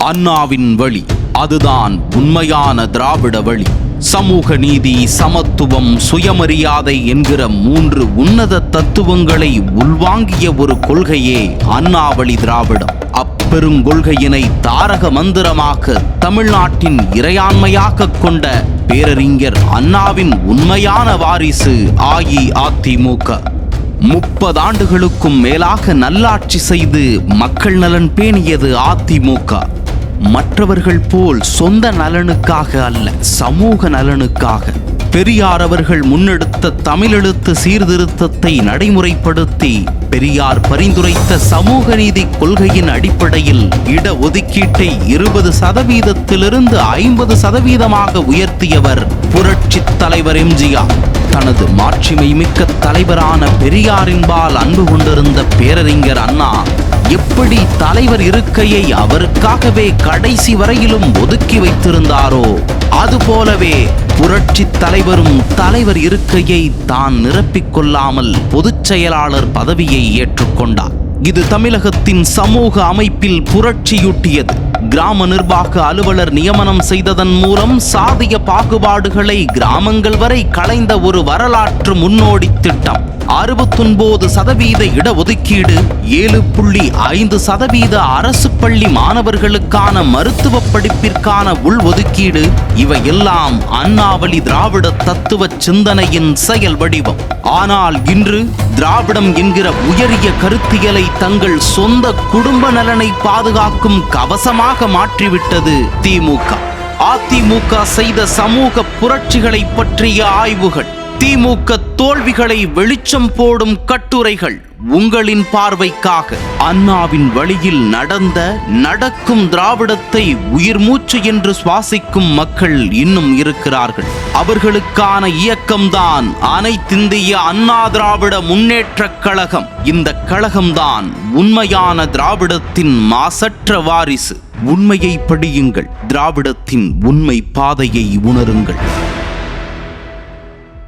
அண்ணாவின் வழி அதுதான் உண்மையான திராவிட வழி. சமூக நீதி, சமத்துவம், சுயமரியாதை என்கிற 3 உன்னத தத்துவங்களை உள்வாங்கிய ஒரு கொள்கையே அண்ணாவழி திராவிடம். அப்பெருங்கொள்கையினை தாரக மந்திரமாக தமிழ்நாட்டின் இறையாண்மையாக கொண்ட பேரறிஞர் அண்ணாவின் உண்மையான வாரிசு அஇஅதிமுக. 30 ஆண்டுகளுக்கும் மேலாக நல்லாட்சி செய்து மக்கள் நலன் பேணியது அதிமுக. மற்றவர்கள் போல் சொந்த நலனுக்காக அல்ல, சமூக நலனுக்காக. பெரியார் அவர்கள் முன்னெடுத்த தமிழெழுத்து சீர்திருத்தத்தை நடைமுறைப்படுத்தி பெரியார் பரிந்துரைத்த சமூக நீதி கொள்கையின் அடிப்படையில் இடஒதுக்கீட்டை 20%-லிருந்து 50%-ஆக உயர்த்தியவர் புரட்சி தலைவர் எம்ஜிஆர். தனது மாட்சிமை மிக்க தலைவரான பெரியாரின்பால் அன்பு கொண்டிருந்த பேரறிஞர் அண்ணா எப்படி தலைவர் இருக்கையை அவருக்காகவே கடைசி வரையிலும் ஒதுக்கி வைத்திருந்தாரோ, அதுபோலவே புரட்சி தலைவரும் தலைவர் இருக்கையை தான் நிரப்பிக் கொள்ளாமல் பொதுச் செயலாளர் பதவியை ஏற்றுக்கொண்டார். இது தமிழகத்தின் சமூக அமைப்பில் புரட்சியூட்டியது. கிராம நிர்வாக அலுவலர் நியமனம் செய்ததன் மூலம் சாதிய பாகுபாடுகளை கிராமங்கள் வரை களைந்த ஒரு வரலாற்று முன்னோடி திட்டம். 69% இடஒதுக்கீடு, 7.5% அரசு பள்ளி மாணவர்களுக்கான மருத்துவ படிப்பிற்கான உள்ஒதுக்கீடு, இவையெல்லாம் அண்ணாவழி திராவிட தத்துவ சிந்தனையின் செயல் வடிவம். ஆனால் இன்று திராவிடம் என்கிற உயரிய கருத்தியலை தங்கள் சொந்த குடும்ப நலனை பாதுகாக்கும் கவசமாக மாற்றிவிட்டது திமுக. அதிமுக செய்த சமூக புரட்சிகளை பற்றிய ஆய்வுகள், திமுக தோல்விகளை வெளிச்சம் போடும் கட்டுரைகள் உங்களின் பார்வைக்காக. அண்ணாவின் வழியில் நடக்கும் திராவிடத்தை உயிர் மூச்சு என்று சுவாசிக்கும் மக்கள் இன்னும் இருக்கிறார்கள். அவர்களுக்கான இயக்கம்தான் அனைத்திந்திய அண்ணா திராவிட முன்னேற்றக் கழகம். இந்த கழகம்தான் உண்மையான திராவிடத்தின் மாசற்ற வாரிசு. உண்மையை படியுங்கள், திராவிடத்தின் உண்மை பாதையை உணருங்கள்.